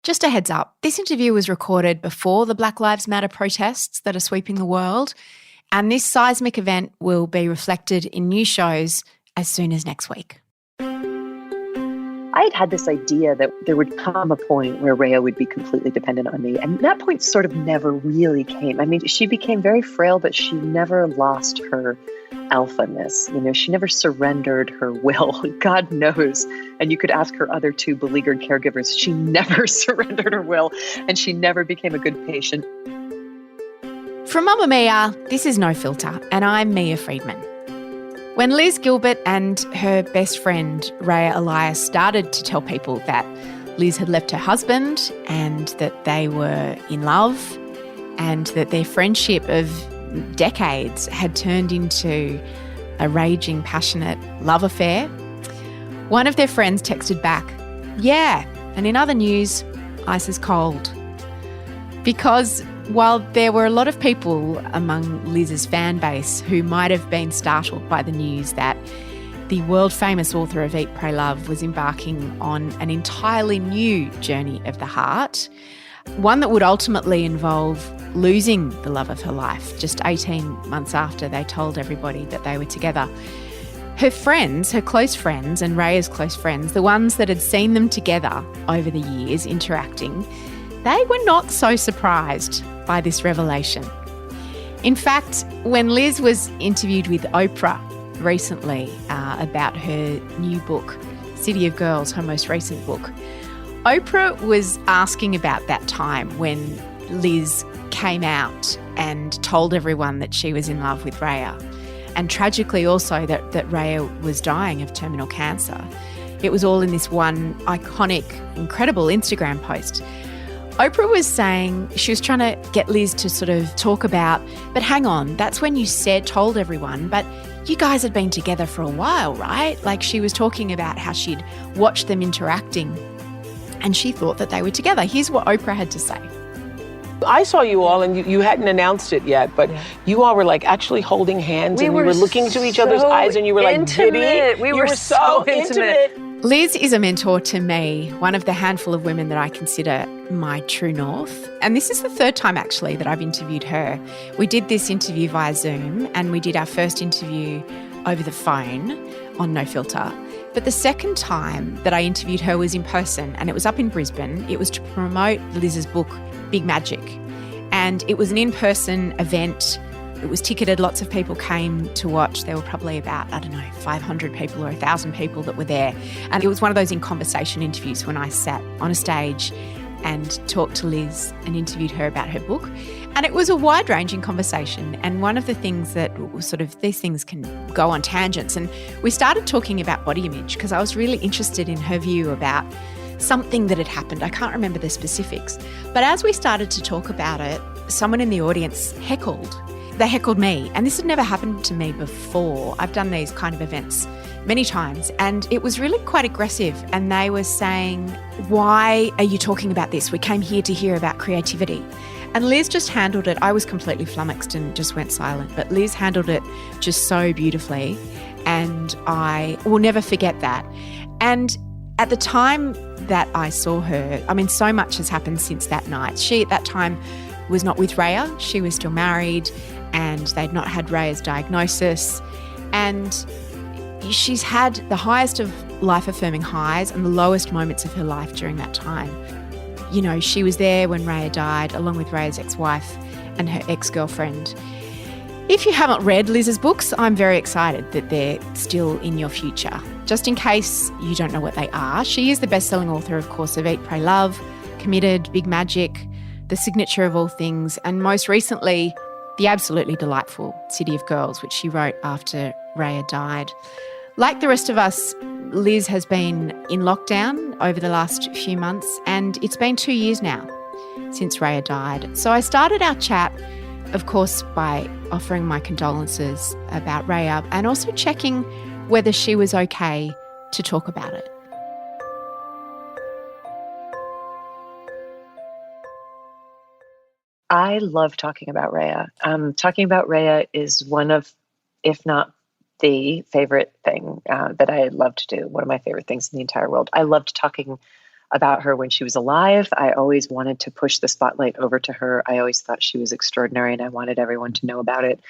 Just a heads up, this interview was recorded before the Black Lives Matter protests that are sweeping the world, and this seismic event will be reflected in new shows as soon as next week. I had this idea that there would come a point where Rayya would be completely dependent on me. And that point sort of never really came. I mean, she became very frail, but she never lost her alphaness. You know, she never surrendered her will. God knows. And you could ask her other two beleaguered caregivers. She never surrendered her will, and she never became a good patient. From Mamma Mia, this is No Filter, and I'm Mia Friedman. When Liz Gilbert and her best friend, Rayya Elias, started to tell people that Liz had left her husband and that they were in love and that their friendship of decades had turned into a raging, passionate love affair, one of their friends texted back, "Yeah, and in other news, ice is cold." Because while there were a lot of people among Liz's fan base who might have been startled by the news that the world-famous author of Eat, Pray, Love was embarking on an entirely new journey of the heart, one that would ultimately involve losing the love of her life just 18 months after they told everybody that they were together. Her friends, her close friends and Rayya's close friends, the ones that had seen them together over the years interacting, they were not so surprised by this revelation. In fact, when Liz was interviewed with Oprah recently about her new book, City of Girls, her most recent book, Oprah was asking about that time when Liz came out and told everyone that she was in love with Rayya, and tragically also that Rayya was dying of terminal cancer. It was all in this one iconic, incredible Instagram post. Oprah was saying, she was trying to get Liz to sort of talk about, but hang on, that's when you told everyone, but you guys had been together for a while, right? Like, she was talking about how she'd watched them interacting and she thought that they were together. Here's what Oprah had to say. I saw you all, and you hadn't announced it yet, but you all were like actually holding hands, and you were looking into each other's eyes, and you were like giddy. We were so intimate. Liz is a mentor to me, one of the handful of women that I consider my true north. And this is the third time actually that I've interviewed her. We did this interview via Zoom, and we did our first interview over the phone on No Filter. But the second time that I interviewed her was in person, and it was up in Brisbane. It was to promote Liz's book, Big Magic. And it was an in-person event. It was ticketed. Lots of people came to watch. There were probably about, 500 people or 1,000 people that were there. And it was one of those in conversation interviews when I sat on a stage and talked to Liz and interviewed her about her book. And it was a wide-ranging conversation. And one of the things that was sort of, these things can go on tangents. And we started talking about body image because I was really interested in her view about something that had happened. I can't remember the specifics. But as we started to talk about it, someone in the audience heckled. They heckled me. And this had never happened to me before. I've done these kind of events many times. And it was really quite aggressive. And they were saying, "Why are you talking about this? We came here to hear about creativity." And Liz just handled it. I was completely flummoxed and just went silent. But Liz handled it just so beautifully. And I will never forget that. And at the time that I saw her, so much has happened since that night. She, at that time, was not with Rayya. She was still married, and they'd not had Rayya's diagnosis. And she's had the highest of life-affirming highs and the lowest moments of her life during that time. You know, she was there when Rayya died, along with Rayya's ex-wife and her ex-girlfriend. If you haven't read Liz's books, I'm very excited that they're still in your future. Just in case you don't know what they are, she is the best-selling author, of course, of Eat, Pray, Love, Committed, Big Magic, The Signature of All Things, and most recently, the absolutely delightful City of Girls, which she wrote after Rayya died. Like the rest of us, Liz has been in lockdown over the last few months, and it's been 2 years now since Rayya died. So I started our chat, of course, by offering my condolences about Rayya and also checking whether she was okay to talk about it. I love talking about Rayya. Talking about Rayya is one of, if not the favorite thing that I love to do, one of my favorite things in the entire world. I loved talking about her when she was alive. I always wanted to push the spotlight over to her. I always thought she was extraordinary and I wanted everyone to know about it.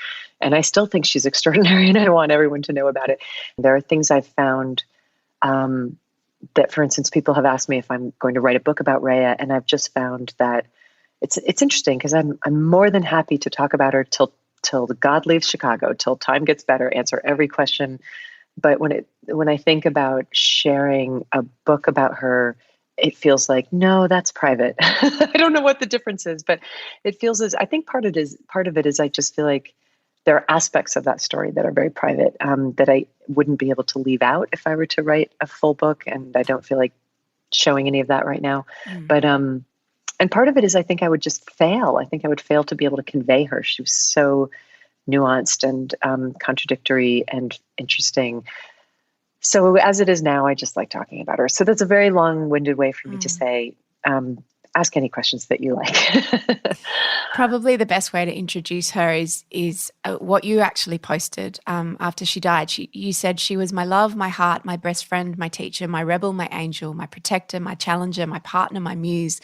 And I still think she's extraordinary and I want everyone to know about it. There are things I've found that, for instance, people have asked me if I'm going to write a book about Rayya, and I've just found that it's interesting because I'm more than happy to talk about her till God leaves Chicago, till time gets better, answer every question. But when I think about sharing a book about her, it feels like, no, that's private. I don't know what the difference is, but it feels I think part of it is I just feel like there are aspects of that story that are very private, that I wouldn't be able to leave out if I were to write a full book. And I don't feel like showing any of that right now. But, and part of it is I think I would just fail. I think I would fail to be able to convey her. She was so nuanced and contradictory and interesting. So as it is now, I just like talking about her. So that's a very long-winded way for me to say, ask any questions that you like. Probably the best way to introduce her is what you actually posted after she died. You said she was my love, my heart, my best friend, my teacher, my rebel, my angel, my protector, my challenger, my partner, my muse,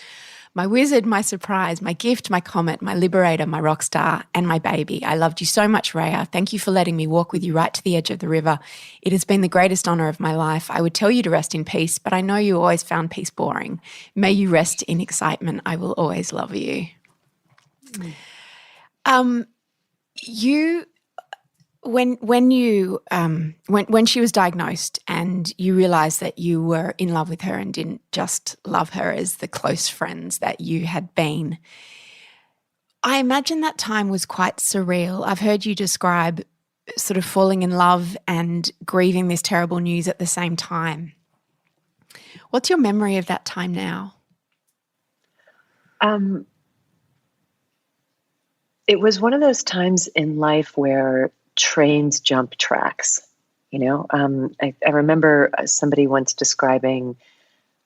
my wizard, my surprise, my gift, my comet, my liberator, my rock star, and my baby. I loved you so much, Rayya. Thank you for letting me walk with you right to the edge of the river. It has been the greatest honor of my life. I would tell you to rest in peace, but I know you always found peace boring. May you rest in excitement. I will always love you. When she was diagnosed and you realized that you were in love with her and didn't just love her as the close friends that you had been, I imagine that time was quite surreal. I've heard you describe sort of falling in love and grieving this terrible news at the same time. What's your memory of that time now? It was one of those times in life where trains jump tracks. I remember somebody once describing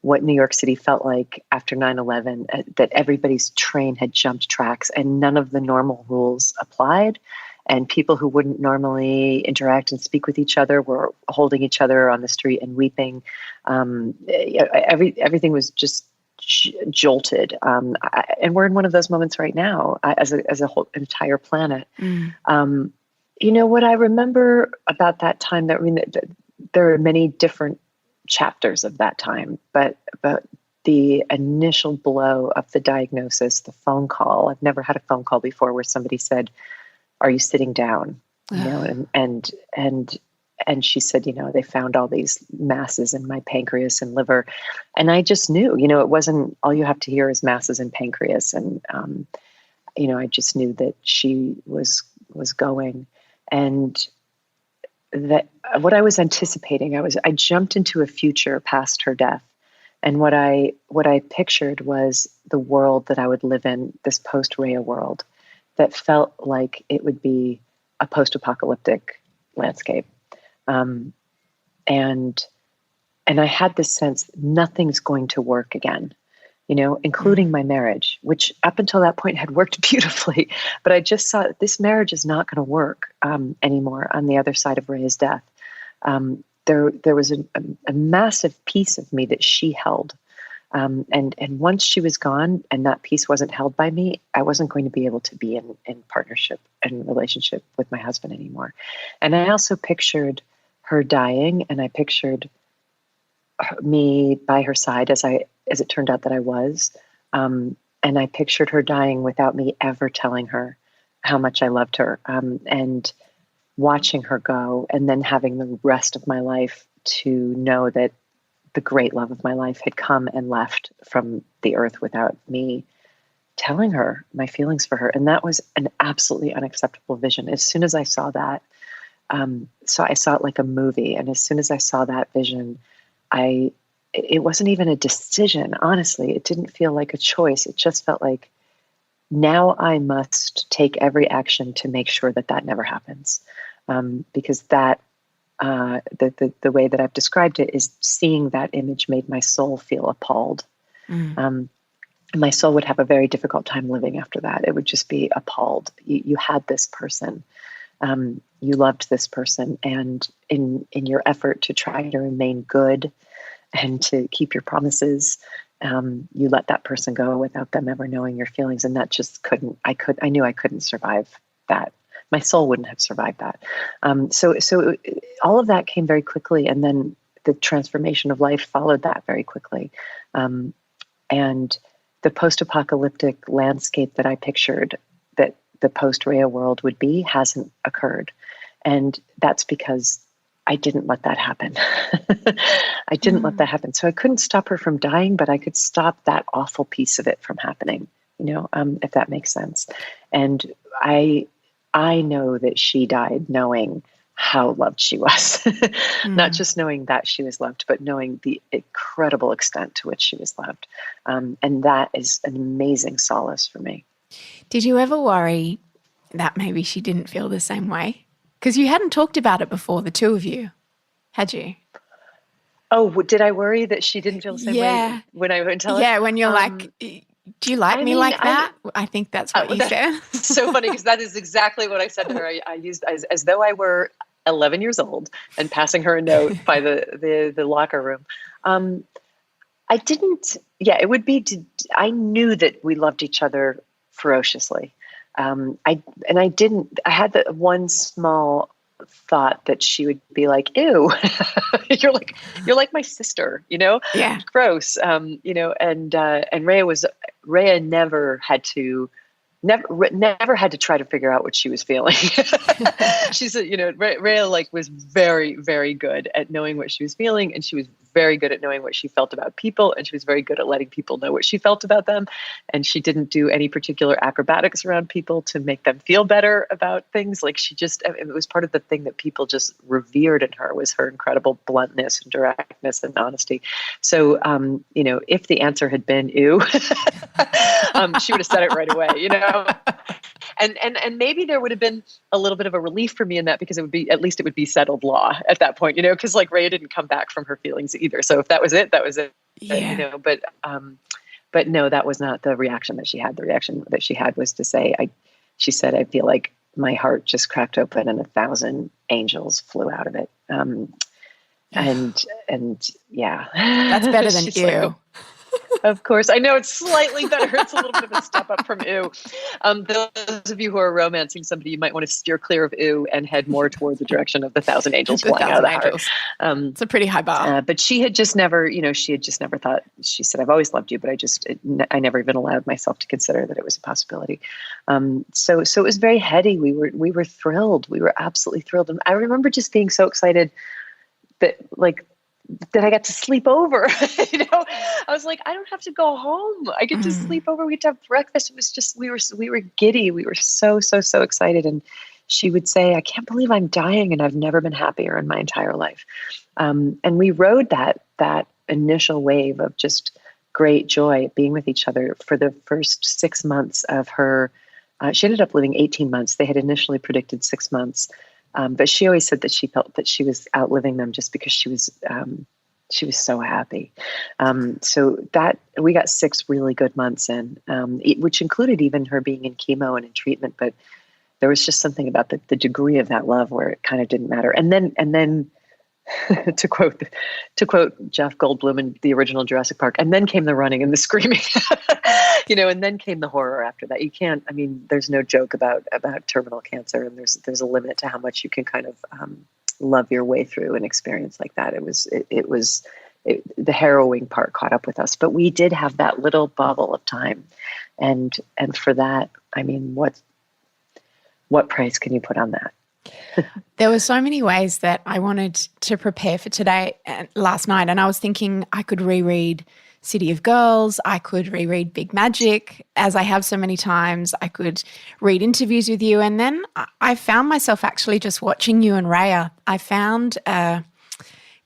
what New York City felt like after 9/11, that everybody's train had jumped tracks and none of the normal rules applied. And people who wouldn't normally interact and speak with each other were holding each other on the street and weeping. Everything was just jolted. And we're in one of those moments right now as a whole entire planet. What I remember about that time, there are many different chapters of that time, but the initial blow of the diagnosis, the phone call, I've never had a phone call before where somebody said, "Are you sitting down?" And she said, they found all these masses in my pancreas and liver. And I just knew, it wasn't all you have to hear is masses in pancreas. And, I just knew that she was going. And that what I was anticipating, I jumped into a future past her death. And what I pictured was the world that I would live in, this post-Rayya world that felt like it would be a post-apocalyptic landscape. And I had this sense nothing's going to work again, including my marriage, which up until that point had worked beautifully. But I just saw that this marriage is not going to work anymore on the other side of Rayya's death. There was a massive piece of me that she held. And once she was gone and that piece wasn't held by me, I wasn't going to be able to be in partnership and relationship with my husband anymore. And I also pictured her dying, and I pictured me by her side as it turned out that I was. And I pictured her dying without me ever telling her how much I loved her, and watching her go, and then having the rest of my life to know that the great love of my life had come and left from the earth without me telling her my feelings for her. And that was an absolutely unacceptable vision. As soon as I saw that, so I saw it like a movie. And as soon as I saw that vision, it wasn't even a decision. Honestly, it didn't feel like a choice. It just felt like now I must take every action to make sure that never happens. Because that, the way that I've described it is seeing that image made my soul feel appalled. My soul would have a very difficult time living after that. It would just be appalled. You had this person. You loved this person. And in your effort to try to remain good and to keep your promises. You let that person go without them ever knowing your feelings. And that just I knew I couldn't survive that. My soul wouldn't have survived that. So all of that came very quickly. And then the transformation of life followed that very quickly. And the post-apocalyptic landscape that I pictured that the post-Rayya world would be hasn't occurred. And that's because I didn't let that happen. I didn't let that happen. So I couldn't stop her from dying, but I could stop that awful piece of it from happening, if that makes sense. And I know that she died knowing how loved she was, not just knowing that she was loved, but knowing the incredible extent to which she was loved. And that is an amazing solace for me. Did you ever worry that maybe she didn't feel the same way? Because you hadn't talked about it before, the two of you, had you? Oh, did I worry that she didn't feel the same way when I would tell her? Yeah, when you're like, do you like me like that? I think that's what you said. So funny, because that is exactly what I said to her. I used as though I were 11 years old and passing her a note by the locker room. I didn't, it would be, I knew that we loved each other ferociously. I had the one small thought that she would be like, ew, you're like my sister, Yeah. Gross. And Rayya never had to try to figure out what she was feeling. She's, Rayya was very, very good at knowing what she was feeling. And she was very good at knowing what she felt about people. And she was very good at letting people know what she felt about them. And she didn't do any particular acrobatics around people to make them feel better about things. Like it was part of the thing that people just revered in her, was her incredible bluntness and directness and honesty. So, if the answer had been ew, she would have said it right away, And maybe there would have been a little bit of a relief for me in that, because at least it would be settled law at that point, because Rayya didn't come back from her feelings either. So if that was it, that was it. Yeah. But no, that was not the reaction that she had. The reaction that she had was to say, she said, I feel like my heart just cracked open and 1,000 angels flew out of it. And yeah, that's better than ew. Of course. I know it's slightly better. It's a little bit of a step up from ew. Those of you who are romancing somebody, you might want to steer clear of ew and head more toward the direction of the 1,000 angels flying out of the heart. It's a pretty high bar. But she had just never, thought, she said, I've always loved you, but I never even allowed myself to consider that it was a possibility. So it was very heady. We were thrilled. We were absolutely thrilled. And I remember just being so excited that I got to sleep over. I was like, I don't have to go home. I get to sleep over. We get to have breakfast. It was just, we were giddy. We were so, so, so excited. And she would say, I can't believe I'm dying, and I've never been happier in my entire life. And we rode that initial wave of just great joy at being with each other for the first 6 months of her. She ended up living 18 months. They had initially predicted 6 months. But she always said that she felt that she was outliving them just because she was so happy. So that we got 6 really good months in, which included even her being in chemo and in treatment. But there was just something about the degree of that love where it kind of didn't matter. And then to quote Jeff Goldblum in the original Jurassic Park, and then came the running and the screaming, and then came the horror after that. You can't, there's no joke about terminal cancer, and there's a limit to how much you can kind of love your way through an experience like that. The harrowing part caught up with us, but we did have that little bubble of time. And for that, what price can you put on that? There were so many ways that I wanted to prepare for today and last night, and I was thinking I could reread City of Girls, I could reread Big Magic, as I have so many times. I could read interviews with you, and then I found myself actually just watching you and Rayya. I found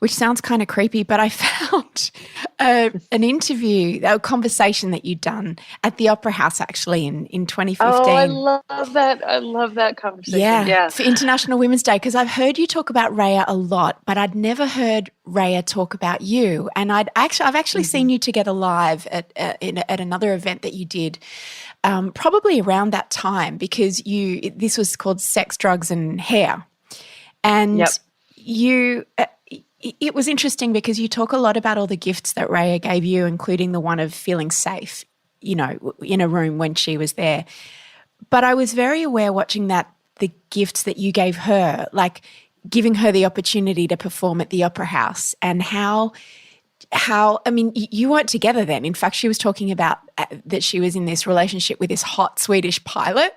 which sounds kind of creepy, but I found an interview, a conversation that you'd done at the Opera House actually in 2015. Oh, I love that. I love that conversation. Yeah. For International Women's Day, because I've heard you talk about Rayya a lot, but I'd never heard Rayya talk about you. And I've actually seen you together live at another event that you did, probably around that time, because this was called Sex, Drugs and Hair. And it was interesting because you talk a lot about all the gifts that Rayya gave you, including the one of feeling safe, in a room when she was there. But I was very aware watching that, the gifts that you gave her, like giving her the opportunity to perform at the Opera House, and how, I mean, you weren't together then. In fact, she was talking about that she was in this relationship with this hot Swedish pilot.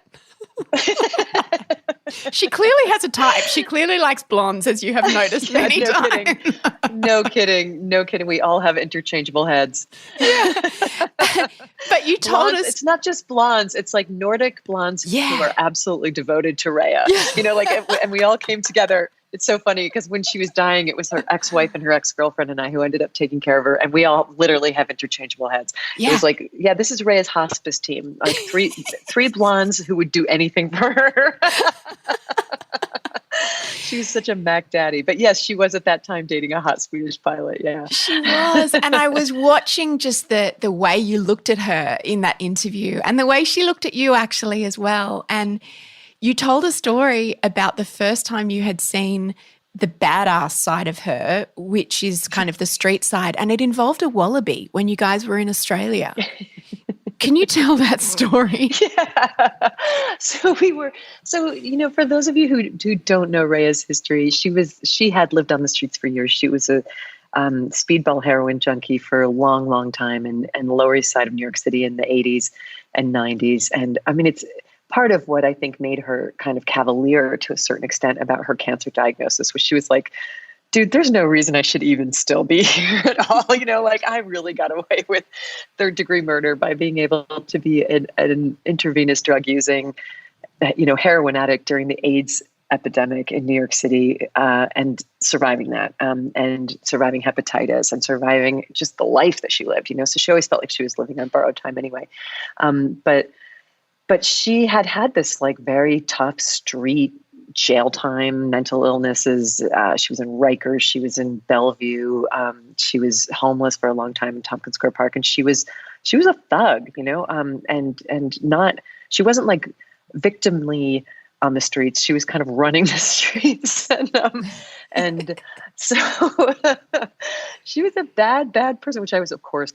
She clearly has a type. She clearly likes blondes, as you have noticed many times. No kidding. We all have interchangeable heads. Yeah. But you told blondes, us it's not just blondes. It's like Nordic blondes who are absolutely devoted to Rayya. And we all came together. It's so funny because when she was dying, it was her ex-wife and her ex-girlfriend and I who ended up taking care of her. And we all literally have interchangeable heads. Yeah. It was like, this is Rayya's hospice team. Like three blondes who would do anything for her. She was such a Mac daddy. But yes, she was at that time dating a hot Swedish pilot. Yeah. She was. And I was watching just the way you looked at her in that interview and the way she looked at you actually as well. And you told a story about the first time you had seen the badass side of her, which is kind of the street side, and it involved a wallaby when you guys were in Australia. Can you tell that story? Yeah. So for those of you who don't know Rayya's history, she had lived on the streets for years. She was a speedball heroin junkie for a long, long time in the Lower East Side of New York City in the 80s and 90s. And I mean, it's part of what I think made her kind of cavalier to a certain extent about her cancer diagnosis, was she was like, dude, there's no reason I should even still be here at all. I really got away with third-degree murder by being able to be an intravenous drug using, heroin addict during the AIDS epidemic in New York City, and surviving that, and surviving hepatitis and surviving just the life that she lived, So she always felt like she was living on borrowed time anyway. But she had this like very tough street jail time, mental illnesses. She was in Rikers. She was in Bellevue. She was homeless for a long time in Tompkins Square Park. And she was a thug, and not, she wasn't like victimly on the streets. She was kind of running the streets. And so she was a bad person, which I was, of course,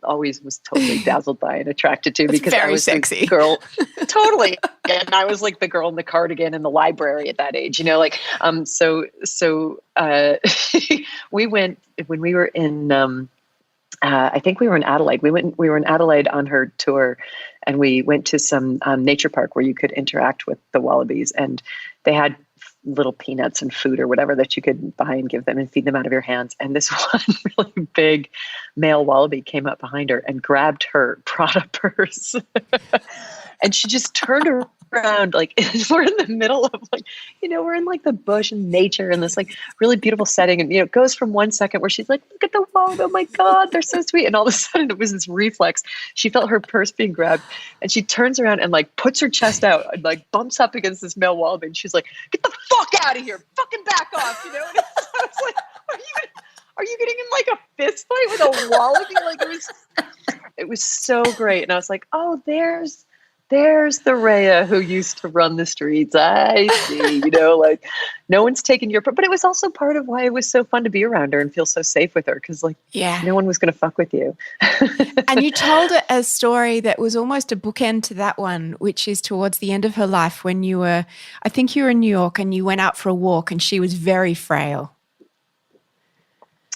always was totally dazzled by and attracted to, because I was sexy. The girl. Totally. And I was like the girl in the cardigan in the library at that age, we went, when we were in, I think we were in Adelaide. We were in Adelaide on her tour, and we went to some nature park where you could interact with the wallabies, and they had little peanuts and food or whatever that you could buy and give them and feed them out of your hands. And this one really big male wallaby came up behind her and grabbed her Prada purse. And she just turned around, like, we're in the middle of we're in like the bush and nature and this like really beautiful setting. And, it goes from 1 second where she's like, look at the wallaby, oh my God, they're so sweet. And all of a sudden it was this reflex. She felt her purse being grabbed, and she turns around and like puts her chest out and like bumps up against this male wallaby. And she's like, get the fuck out of here, fucking back off, And I was like, are you getting in like a fist fight with a wallaby? Like it was so great. And I was like, oh, there's the Rayya who used to run the streets. I see, no one's taking your part. But it was also part of why it was so fun to be around her and feel so safe with her, because no one was going to fuck with you. And you told a story that was almost a bookend to that one, which is towards the end of her life when I think you were in New York and you went out for a walk and she was very frail.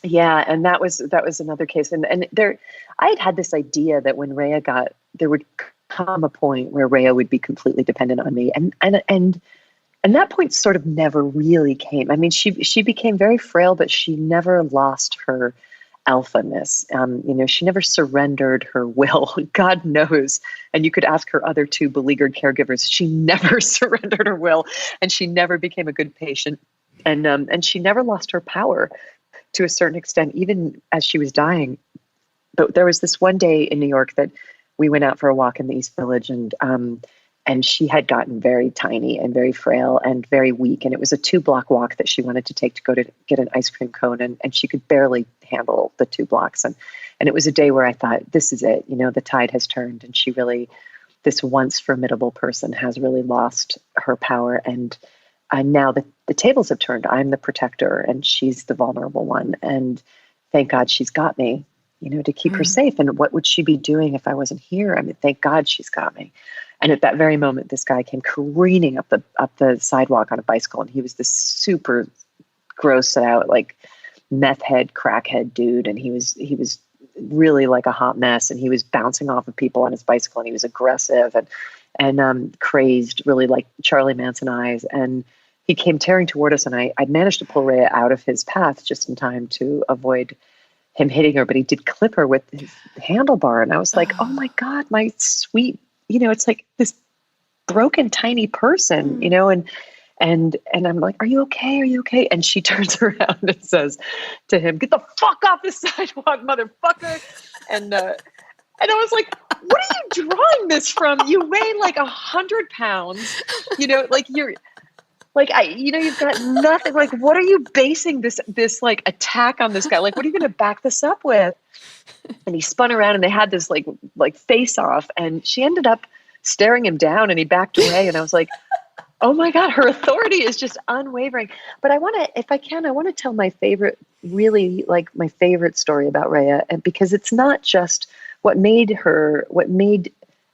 Yeah, and that was another case. And I had this idea that when Rayya there would come a point where Rayya would be completely dependent on me. And that point sort of never really came. I mean, she became very frail, but she never lost her alphaness. She never surrendered her will. God knows. And you could ask her other two beleaguered caregivers. She never surrendered her will, and she never became a good patient. And she never lost her power to a certain extent, even as she was dying. But there was this one day in New York that we went out for a walk in the East Village, and she had gotten very tiny and very frail and very weak. And it was a 2-block walk that she wanted to take to go to get an ice cream cone. And she could barely handle the 2 blocks. And it was a day where I thought, this is it, the tide has turned, and she really, this once formidable person has really lost her power. And now the tables have turned. I'm the protector and she's the vulnerable one. And thank God she's got me, to keep her safe. And what would she be doing if I wasn't here? I mean, thank God she's got me. And at that very moment, this guy came careening up the sidewalk on a bicycle, and he was this super grossed out, like meth head, crackhead dude. And he was really like a hot mess, and he was bouncing off of people on his bicycle, and he was aggressive and crazed, really like Charlie Manson eyes. And he came tearing toward us, and I managed to pull Rayya out of his path just in time to avoid him hitting her, but he did clip her with his handlebar. And I was like, oh my God, my sweet, it's like this broken, tiny person, and I'm like, are you okay? Are you okay? And she turns around and says to him, get the fuck off the sidewalk, motherfucker. And I was like, what are you drawing this from? You weigh like 100 pounds, like you're like, you've got nothing. Like, what are you basing this like attack on this guy? Like, what are you going to back this up with? And he spun around, and they had this like face off, and she ended up staring him down, and he backed away. And I was like, oh my God, her authority is just unwavering. But I want to tell my favorite, really like my favorite story about Rayya, and because it's not just what made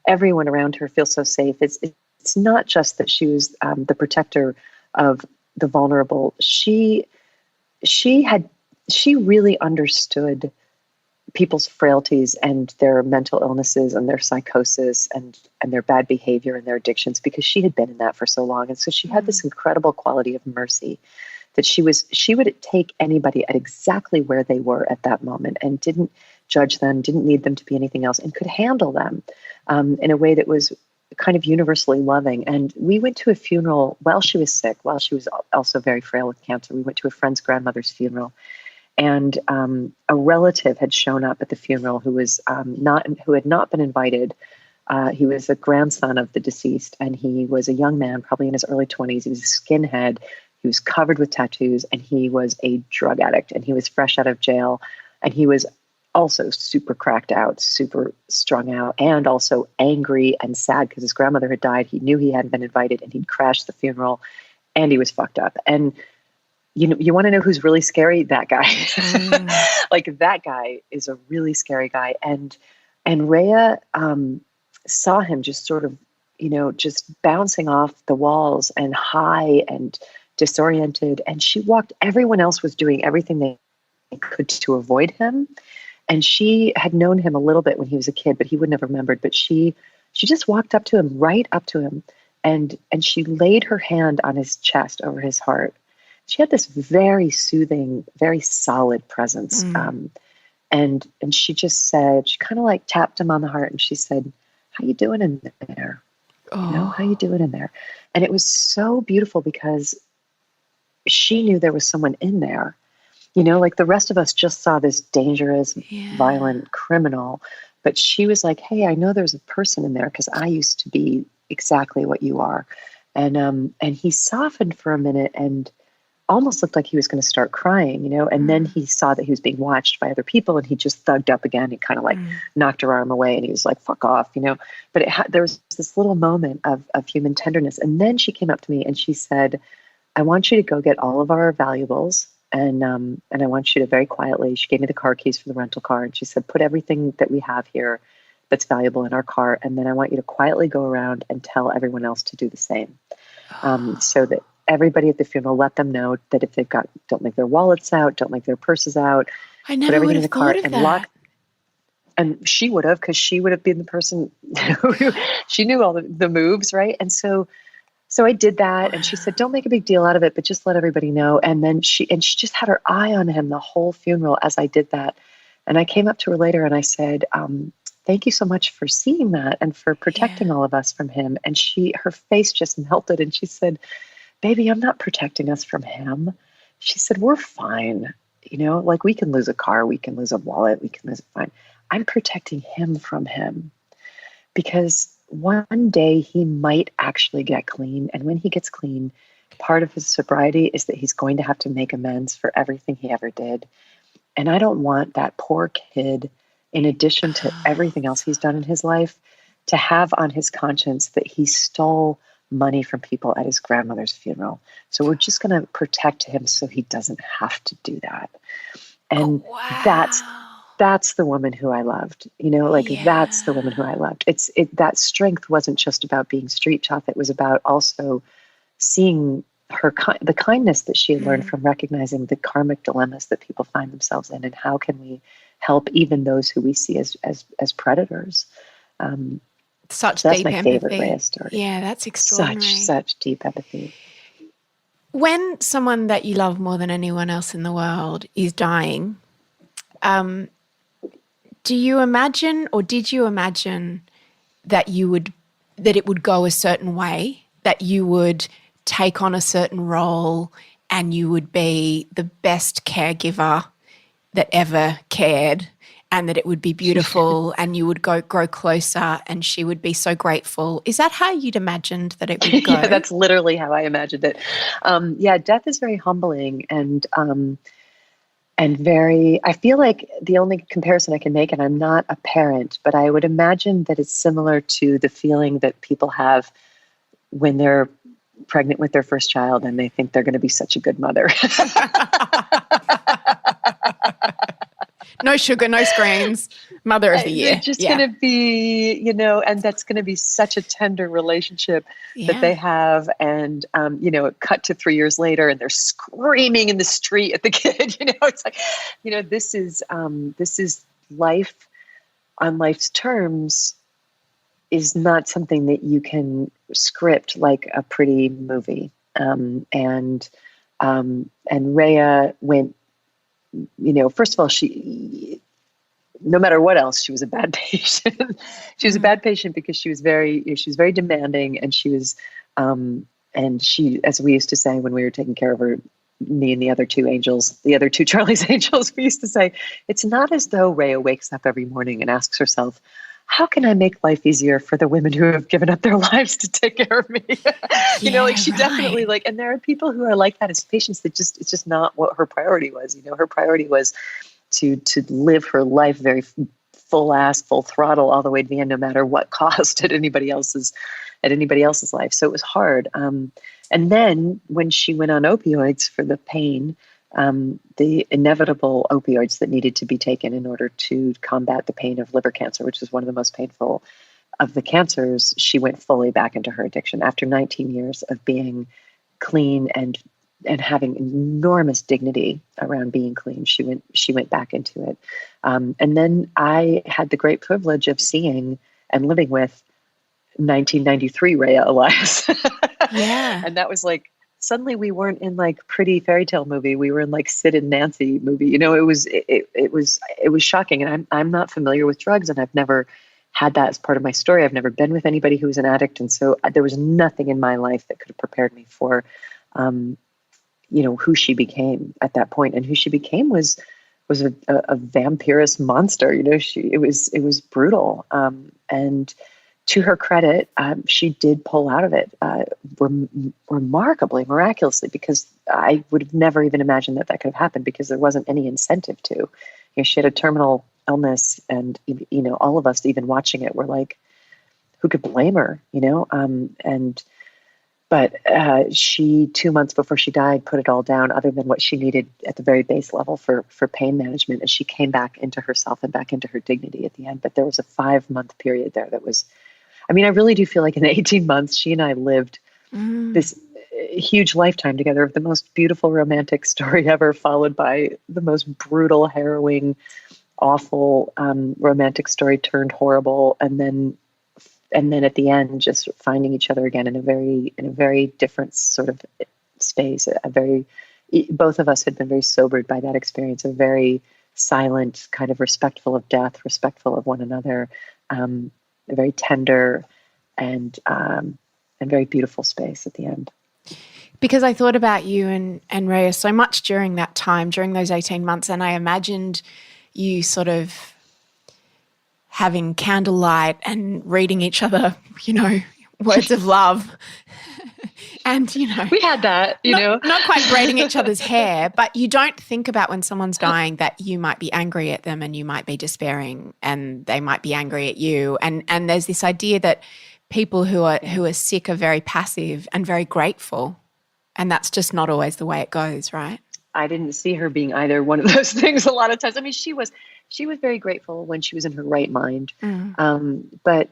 everyone around her feel so safe. It's not just that she was the protector of the vulnerable. She really understood people's frailties and their mental illnesses and their psychosis and their bad behavior and their addictions, because she had been in that for so long. And so she had this incredible quality of mercy that she would take anybody at exactly where they were at that moment and didn't judge them, didn't need them to be anything else, and could handle them in a way that was kind of universally loving. And we went to a funeral while she was sick, while she was also very frail with cancer. We went to a friend's grandmother's funeral, and a relative had shown up at the funeral who had not been invited. He was a grandson of the deceased, and he was a young man, probably in his early 20s. He was a skinhead. He was covered with tattoos, and he was a drug addict, and he was fresh out of jail, and he was also super cracked out, super strung out, and also angry and sad because his grandmother had died. He knew he hadn't been invited, and he'd crashed the funeral, and he was fucked up. And you want to know who's really scary? That guy. Like, that guy is a really scary guy. And Rayya saw him just sort of, just bouncing off the walls and high and disoriented. And everyone else was doing everything they could to avoid him. And she had known him a little bit when he was a kid, but he wouldn't have remembered. But she just walked up to him, right up to him. And she laid her hand on his chest over his heart. She had this very soothing, very solid presence. And she just said, she kind of like tapped him on the heart, and she said, how you doing in there? How you doing in there? And it was so beautiful because she knew there was someone in there. Like the rest of us just saw this dangerous, violent criminal, but she was like, hey, I know there's a person in there because I used to be exactly what you are. And he softened for a minute and almost looked like he was going to start crying, and then he saw that he was being watched by other people, and he just thugged up again. He kind of like knocked her arm away, and he was like, fuck off, but there was this little moment of human tenderness. And then she came up to me and she said, I want you to go get all of our valuables. And I want you to, very quietly, she gave me the car keys for the rental car, and she said, put everything that we have here that's valuable in our car. And then I want you to quietly go around and tell everyone else to do the same. So that everybody at the funeral, let them know that if they've got, don't leave their wallets out, don't leave their purses out, I never would have thought of that. Lock. And she would have, because she would have been the person who, she knew all the moves, right? And so I did that, and she said, don't make a big deal out of it, but just let everybody know. And then she just had her eye on him the whole funeral as I did that. And I came up to her later and I said, thank you so much for seeing that and for protecting all of us from him. And her face just melted, and she said, baby, I'm not protecting us from him. She said, we're fine. Like, we can lose a car, we can lose a wallet, we can lose it, fine. I'm protecting him from him, because one day he might actually get clean. And when he gets clean, part of his sobriety is that he's going to have to make amends for everything he ever did. And I don't want that poor kid, in addition to everything else he's done in his life, to have on his conscience that he stole money from people at his grandmother's funeral. So we're just going to protect him so he doesn't have to do that. And that's the woman who I loved, that's the woman who I loved. That strength wasn't just about being street tough. It was about also seeing the kindness that she had learned from recognizing the karmic dilemmas that people find themselves in, and how can we help even those who we see as predators. Such that's deep my empathy. favorite Rayya story. Yeah, that's extraordinary. Such deep empathy. When someone that you love more than anyone else in the world is dying, do you imagine, or did you imagine that it would go a certain way, that you would take on a certain role and you would be the best caregiver that ever cared, and that it would be beautiful and you would grow closer and she would be so grateful? Is that how you'd imagined that it would go? Yeah, that's literally how I imagined it. Death is very humbling and very, I feel like the only comparison I can make, and I'm not a parent, but I would imagine that it's similar to the feeling that people have when they're pregnant with their first child and they think they're going to be such a good mother. No sugar, no screens, mother of the year. It's just going to be, and that's going to be such a tender relationship that they have. And, cut to 3 years later and they're screaming in the street at the kid, it's like, this is life on life's terms is not something that you can script like a pretty movie. And Rayya went, first of all, she, no matter what else, she was a bad patient. She was a bad patient because she was very demanding, and she was, and she, as we used to say when we were taking care of her, me and the other two Charlie's angels, we used to say, it's not as though Rayya wakes up every morning and asks herself, how can I make life easier for the women who have given up their lives to take care of me? She definitely and there are people who are like that as patients that it's just not what her priority was. Her priority was to live her life very full throttle all the way to the end, no matter what cost at anybody else's life. So it was hard. And then when she went on opioids for the pain, the inevitable opioids that needed to be taken in order to combat the pain of liver cancer, which is one of the most painful of the cancers, she went fully back into her addiction. After 19 years of being clean and having enormous dignity around being clean, she went back into it. And then I had the great privilege of seeing and living with 1993 Rayya alive. Yeah. And that was like, suddenly we weren't in like pretty fairy tale movie. We were in like Sid and Nancy movie. It was shocking. And I'm not familiar with drugs, and I've never had that as part of my story. I've never been with anybody who was an addict. And so there was nothing in my life that could have prepared me for, who she became at that point. And who she became was a vampirous monster. It was brutal. And to her credit, she did pull out of it remarkably, miraculously, because I would have never even imagined that could have happened, because there wasn't any incentive to. She had a terminal illness, and all of us, even watching it, were like, who could blame her? But she, 2 months before she died, put it all down, other than what she needed at the very base level for pain management, and she came back into herself and back into her dignity at the end. But there was a 5-month period there that was, I really do feel like in 18 months, she and I lived this huge lifetime together of the most beautiful romantic story ever, followed by the most brutal, harrowing, awful romantic story turned horrible, and then at the end, just finding each other again in a very different sort of space. Both of us had been very sobered by that experience, a very silent, kind of respectful of death, respectful of one another. A very tender and very beautiful space at the end. Because I thought about you and Rayya so much during that time, during those 18 months, and I imagined you sort of having candlelight and reading each other, words of love. And, we had that, Not quite braiding each other's hair, but you don't think about when someone's dying that you might be angry at them and you might be despairing and they might be angry at you. And there's this idea that people who are sick are very passive and very grateful. And that's just not always the way it goes, right? I didn't see her being either one of those things a lot of times. I mean, she was very grateful when she was in her right mind. But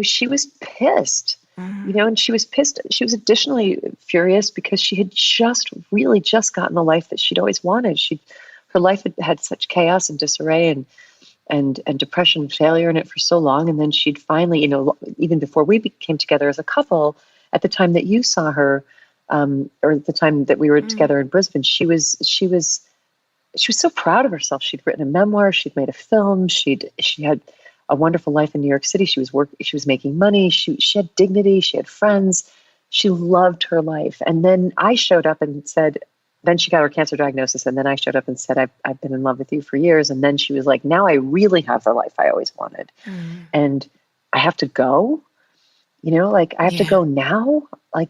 she was pissed. And she was pissed. She was additionally furious because she had just gotten the life that she'd always wanted. Her life had such chaos and disarray and depression and failure in it for so long. And then she'd finally, even before we came together as a couple, at the time that you saw her, or at the time that we were together in Brisbane, she was so proud of herself. She'd written a memoir, she'd made a film, she had a wonderful life in New York City. She was making money. She had dignity. She had friends. She loved her life. And then I showed up and said, then she got her cancer diagnosis. And then I showed up and said, I've been in love with you for years. And then she was like, now I really have the life I always wanted. And I have to go, I have to go now,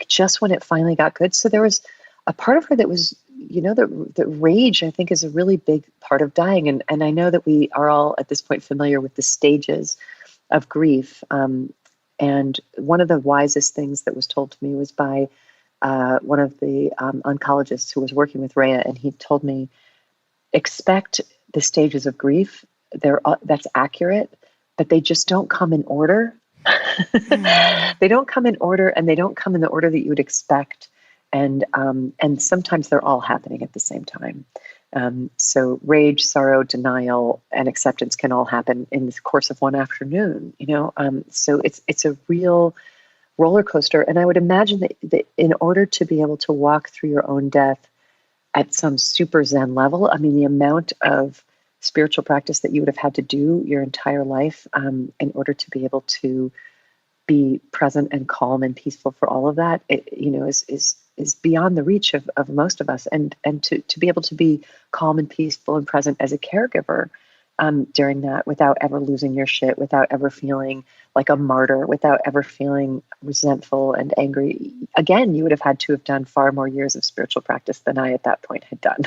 just when it finally got good. So there was a part of her that was, that rage, I think, is a really big part of dying. And I know that we are all at this point familiar with the stages of grief. And one of the wisest things that was told to me was by one of the oncologists who was working with Rayya. And he told me, expect the stages of grief. That's accurate, but they just don't come in order. They don't come in order, and they don't come in the order that you would expect. And sometimes they're all happening at the same time. So rage, sorrow, denial, and acceptance can all happen in the course of one afternoon, so it's a real roller coaster. And I would imagine that in order to be able to walk through your own death at some super Zen level, I mean, the amount of spiritual practice that you would have had to do your entire life in order to be able to be present and calm and peaceful for all of that, is beyond the reach of most of us. And to be able to be calm and peaceful and present as a caregiver during that without ever losing your shit, without ever feeling like a martyr, without ever feeling resentful and angry. Again, you would have had to have done far more years of spiritual practice than I at that point had done.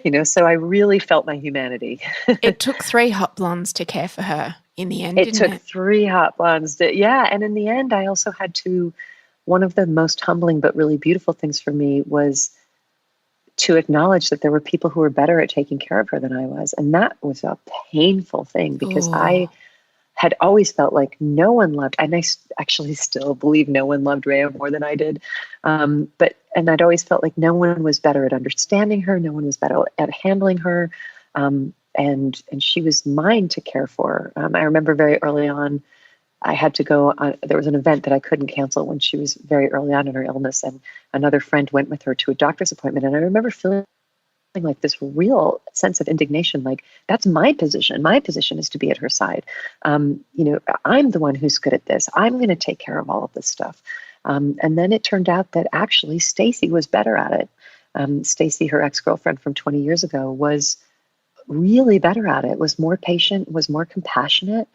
And so I really felt my humanity. It took 3 hot blondes to care for her in the end, It took 3 hot blondes. And in the end, I also had to, one of the most humbling but really beautiful things for me was to acknowledge that there were people who were better at taking care of her than I was. And that was a painful thing because I had always felt like no one loved, and I actually still believe no one loved Rayya more than I did. And I'd always felt like no one was better at understanding her. No one was better at handling her. And she was mine to care for. I remember very early on, I had to go there was an event that I couldn't cancel when she was very early on in her illness, and another friend went with her to a doctor's appointment. And I remember feeling like this real sense of indignation, like that's my position. My position is to be at her side. I'm the one who's good at this. I'm going to take care of all of this stuff. And then it turned out that actually Stacy was better at it. Stacy, her ex-girlfriend from 20 years ago, was really better at it, was more patient, was more compassionate.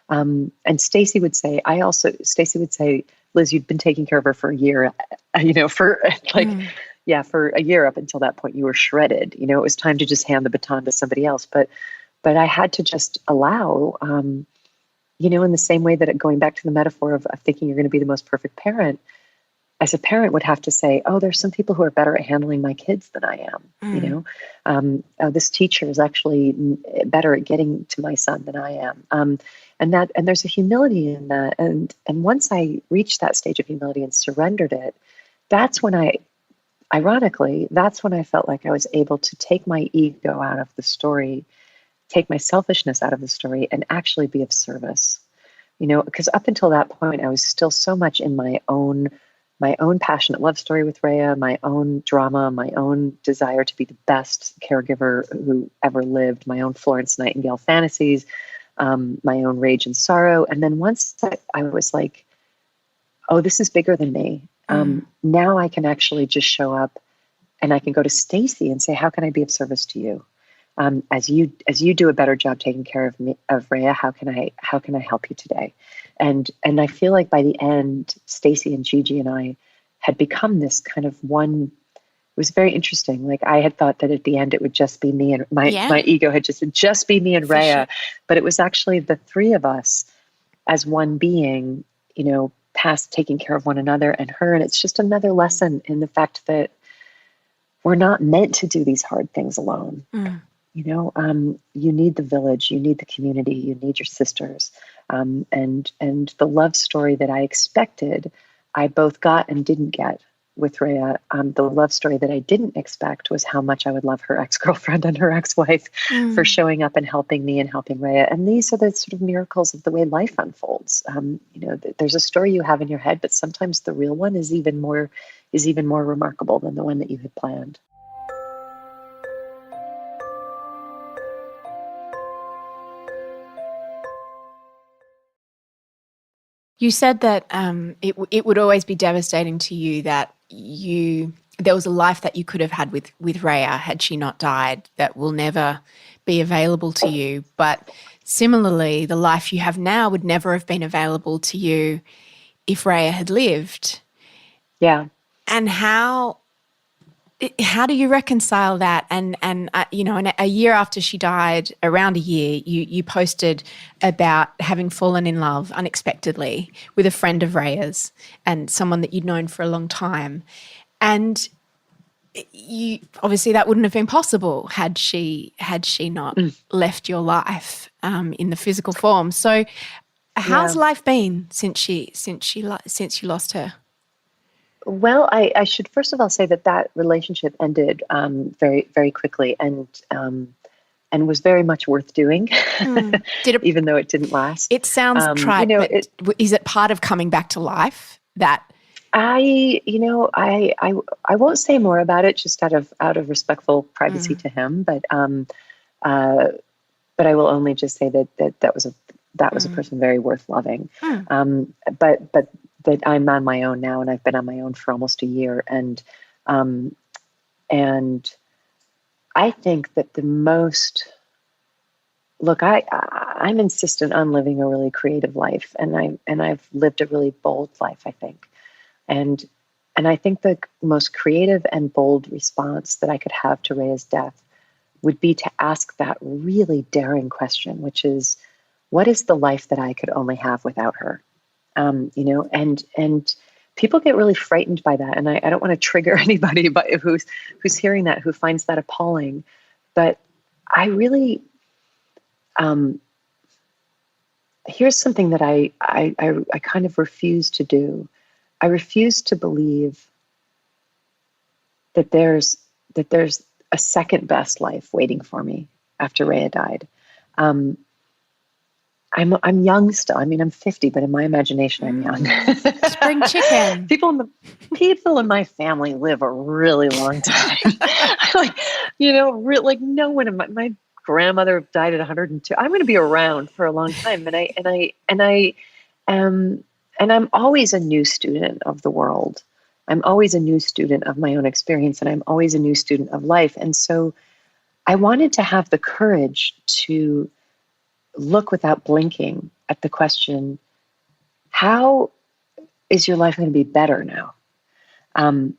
And Stacy would say, Liz, you'd been taking care of her for a year, for a year up until that point, you were shredded. It was time to just hand the baton to somebody else. But I had to just allow, in the same way that going back to the metaphor of thinking you're going to be the most perfect parent, as a parent would have to say, oh, there's some people who are better at handling my kids than I am. This teacher is actually better at getting to my son than I am. And there's a humility in that. And once I reached that stage of humility and surrendered it, that's when I felt like I was able to take my ego out of the story, take my selfishness out of the story, and actually be of service. Because up until that point, I was still so much in my own passionate love story with Rayya, my own drama, my own desire to be the best caregiver who ever lived, my own Florence Nightingale fantasies, my own rage and sorrow. And then once I was like, oh, this is bigger than me. Now I can actually just show up and I can go to Stacy and say, how can I be of service to you? As you do a better job taking care of Rayya, how can I help you today? And I feel like by the end, Stacy and Gigi and I had become this kind of one. It was very interesting. Like I had thought that at the end it would just be me and my ego had just be me and Rayya, but it was actually the 3 of us as one being, past taking care of one another and her. And it's just another lesson in the fact that we're not meant to do these hard things alone. You need the village, you need the community, you need your sisters. And the love story that I expected, I both got and didn't get with Rayya. The love story that I didn't expect was how much I would love her ex-girlfriend and her ex-wife for showing up and helping me and helping Rayya. And these are the sort of miracles of the way life unfolds. There's a story you have in your head, but sometimes the real one is even more remarkable than the one that you had planned. You said that it would always be devastating to you that there was a life that you could have had with Rayya had she not died that will never be available to you. But similarly, the life you have now would never have been available to you if Rayya had lived. Yeah. And how do you reconcile that? And a year after she died, around a year, you posted about having fallen in love unexpectedly with a friend of Rayya's and someone that you'd known for a long time. And you obviously that wouldn't have been possible had she not left your life in the physical form. So how's life been since you lost her? Well, I should first of all say that relationship ended very, very quickly and was very much worth doing, even though it didn't last. It sounds trite, but is it part of coming back to life that? I won't say more about it just out of respectful privacy to him, but I will only just say that was a person very worth loving. But I'm on my own now, and I've been on my own for almost a year. And I think that I'm insistent on living a really creative life, and I've lived a really bold life, I think. And I think the most creative and bold response that I could have to Rayya's death would be to ask that really daring question, which is, what is the life that I could only have without her? And people get really frightened by that. And I don't want to trigger anybody who's hearing that, who finds that appalling. But I really, here's something that I kind of refuse to do. I refuse to believe that there's a second best life waiting for me after Rayya died. I'm young still. I mean, I'm 50, but in my imagination, I'm young. Spring chicken. People in my family live a really long time. No one in my grandmother died at 102. I'm going to be around for a long time, and I'm always a new student of the world. I'm always a new student of my own experience, and I'm always a new student of life. And so, I wanted to have the courage to look without blinking at the question, how is your life going to be better now? And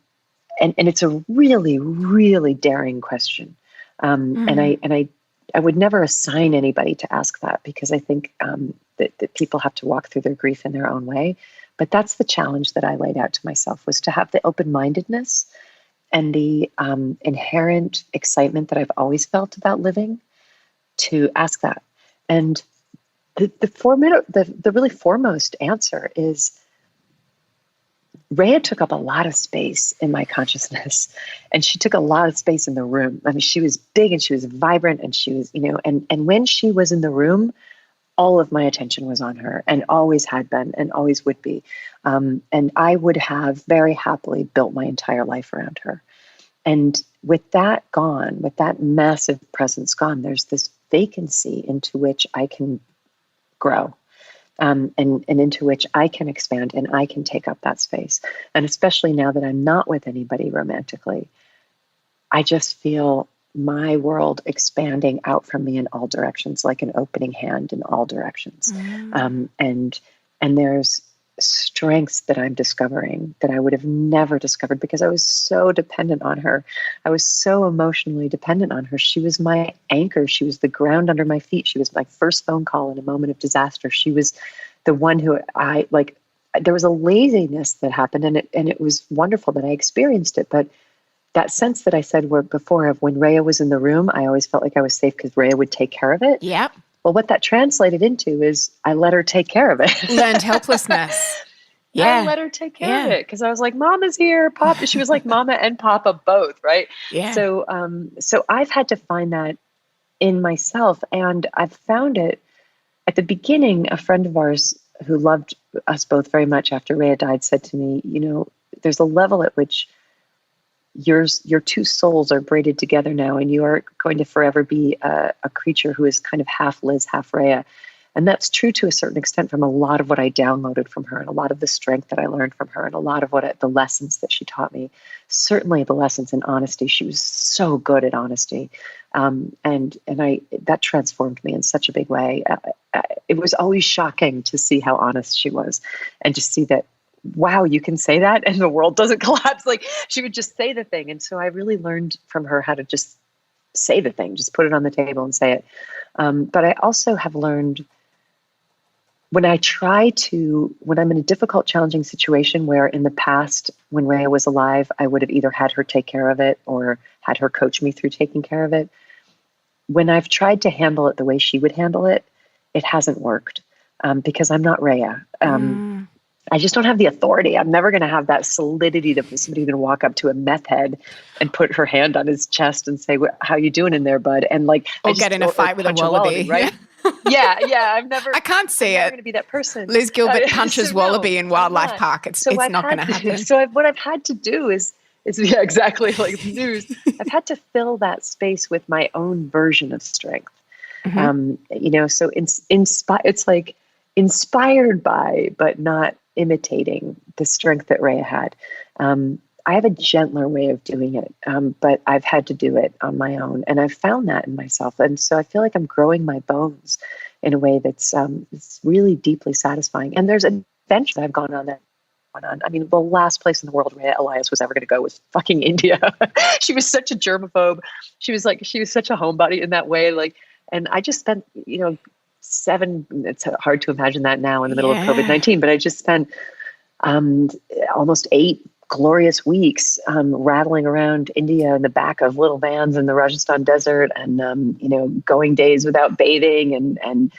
it's a really, really daring question. And I would never assign anybody to ask that, because I think that people have to walk through their grief in their own way. But that's the challenge that I laid out to myself, was to have the open-mindedness and the inherent excitement that I've always felt about living, to ask that. And the really foremost answer is, Rayya took up a lot of space in my consciousness, and she took a lot of space in the room. I mean, she was big and she was vibrant, and she was, and when she was in the room, all of my attention was on her, and always had been and always would be. And I would have very happily built my entire life around her. And with that gone, with that massive presence gone, there's this vacancy into which I can grow. And into which I can expand, and I can take up that space. And especially now that I'm not with anybody romantically, I just feel my world expanding out from me in all directions, like an opening hand in all directions. And there's strengths that I'm discovering that I would have never discovered, because I was so dependent on her. I was so emotionally dependent on her. She was my anchor. She was the ground under my feet. She was my first phone call in a moment of disaster. She was the one who there was a laziness that happened, and it was wonderful that I experienced it. But that sense that I said before of when Rayya was in the room, I always felt like I was safe because Rayya would take care of it. Yep. Well, what that translated into is I let her take care of it. Learned helplessness. Yeah. I let her take care of it because I was like, Mama's here, Papa. She was like Mama and Papa both, right? Yeah. So I've had to find that in myself, and I've found it at the beginning. A friend of ours who loved us both very much after Rayya died said to me, there's a level at which your two souls are braided together now, and you are going to forever be a creature who is kind of half Liz, half Rayya. And that's true to a certain extent from a lot of what I downloaded from her, and a lot of the strength that I learned from her, and a lot of the lessons that she taught me. Certainly the lessons in honesty. She was so good at honesty. And that transformed me in such a big way. It was always shocking to see how honest she was, and to see that, wow, you can say that and the world doesn't collapse. Like, she would just say the thing. And so I really learned from her how to just say the thing, just put it on the table and say it. But I also have learned when I'm in a difficult, challenging situation where in the past, when Rayya was alive, I would have either had her take care of it or had her coach me through taking care of it. When I've tried to handle it the way she would handle it, it hasn't worked because I'm not Rayya. I just don't have the authority. I'm never going to have that solidity to somebody going to walk up to a meth head and put her hand on his chest and say, "How you doing in there, bud?" And get in a fight with a wallaby, right? Yeah. I can't see it. I'm going to be that person. Liz Gilbert punches wallaby in Wildlife Park. It's not going to happen. So what I've had to do is exactly like the news. I've had to fill that space with my own version of strength. Mm-hmm. So it's like inspired by, but not imitating the strength that Rayya had. I have a gentler way of doing it, but I've had to do it on my own, and I've found that in myself. And so I feel like I'm growing my bones in a way that's it's really deeply satisfying. And there's adventures that I've gone on that. I mean, the last place in the world Rayya Elias was ever going to go was fucking India. She was such a germaphobe. She was such a homebody in that way. And I just spent, it's hard to imagine that now in the middle of COVID-19, but I just spent almost 8 glorious weeks rattling around India in the back of little vans in the Rajasthan desert, and going days without bathing and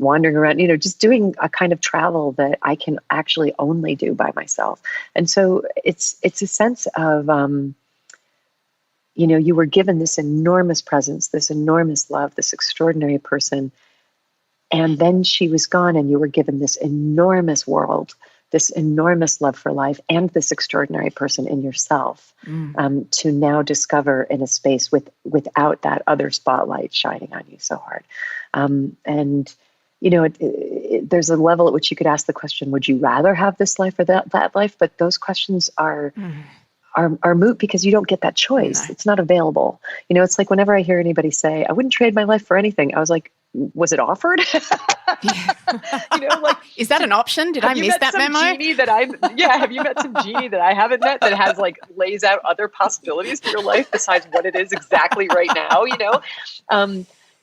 wandering around, just doing a kind of travel that I can actually only do by myself. And so it's a sense of you were given this enormous presence, this enormous love, this extraordinary person, and then she was gone, and you were given this enormous world, this enormous love for life, and this extraordinary person in yourself to now discover in a space without that other spotlight shining on you so hard. There's a level at which you could ask the question, would you rather have this life or that life? But those questions are moot because you don't get that choice. No. It's not available. It's like whenever I hear anybody say, I wouldn't trade my life for anything, I was like, was it offered? Is that an option? Did I miss that memo? Have you met some genie that I haven't met that has lays out other possibilities for your life besides what it is exactly right now?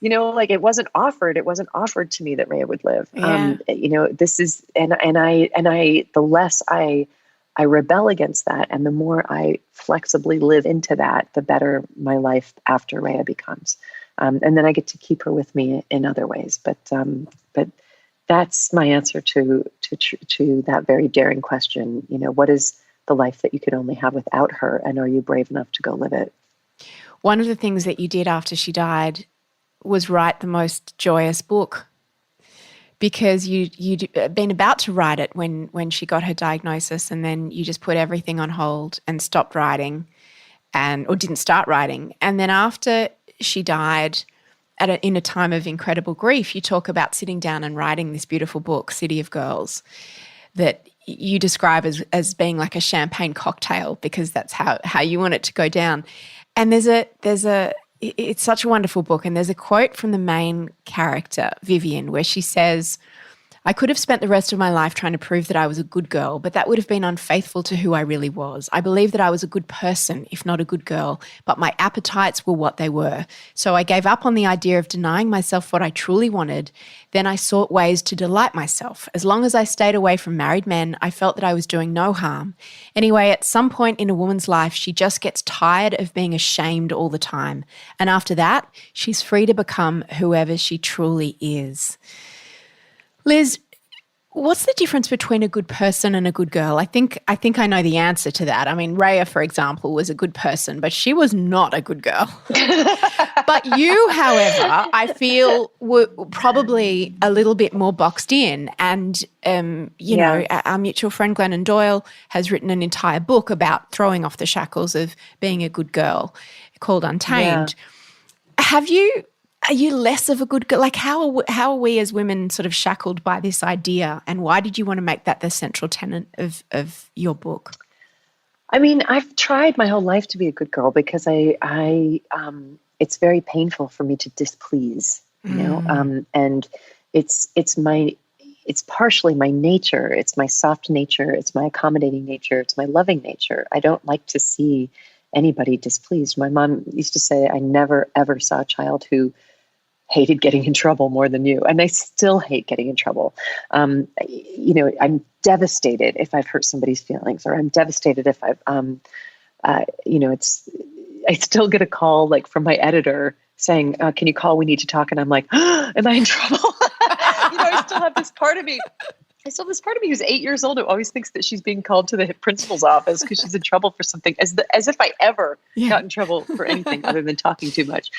It wasn't offered. It wasn't offered to me that Rayya would live. Yeah. This is, and I, the less I rebel against that, and the more I flexibly live into that, the better my life after Rayya becomes. And then I get to keep her with me in other ways. But that's my answer to that very daring question. What is the life that you could only have without her? And are you brave enough to go live it? One of the things that you did after she died was write the most joyous book, because you'd been about to write it when she got her diagnosis, and then you just put everything on hold and stopped writing or didn't start writing. And then after she died in a time of incredible grief, you talk about sitting down and writing this beautiful book, City of Girls, that you describe as being like a champagne cocktail, because that's how you want it to go down. And it's such a wonderful book. And there's a quote from the main character, Vivian, where she says, I could have spent the rest of my life trying to prove that I was a good girl, but that would have been unfaithful to who I really was. I believed that I was a good person, if not a good girl, but my appetites were what they were. So I gave up on the idea of denying myself what I truly wanted. Then I sought ways to delight myself. As long as I stayed away from married men, I felt that I was doing no harm. Anyway, at some point in a woman's life, she just gets tired of being ashamed all the time. And after that, she's free to become whoever she truly is. Liz, what's the difference between a good person and a good girl? I think I know the answer to that. I mean, Rayya, for example, was a good person, but she was not a good girl. But you, however, I feel were probably a little bit more boxed in. And, you know, our mutual friend Glennon Doyle has written an entire book about throwing off the shackles of being a good girl called Untamed. Yeah. Are you less of a good girl? Like, how are we as women sort of shackled by this idea, and why did you want to make that the central tenet of your book? I mean, I've tried my whole life to be a good girl because it's very painful for me to displease, you know, and it's partially my nature. It's my soft nature. It's my accommodating nature. It's my loving nature. I don't like to see anybody displeased. My mom used to say, I never, ever saw a child who hated getting in trouble more than you. And I still hate getting in trouble. You know, I'm devastated if I've hurt somebody's feelings, or I'm devastated if I've, you know, I still get a call like from my editor saying, can you call? We need to talk. And I'm like, am I in trouble? You know, I still have this part of me. Who's 8 years old who always thinks that she's being called to the principal's office because she's in trouble for something, as if I ever got in trouble for anything other than talking too much.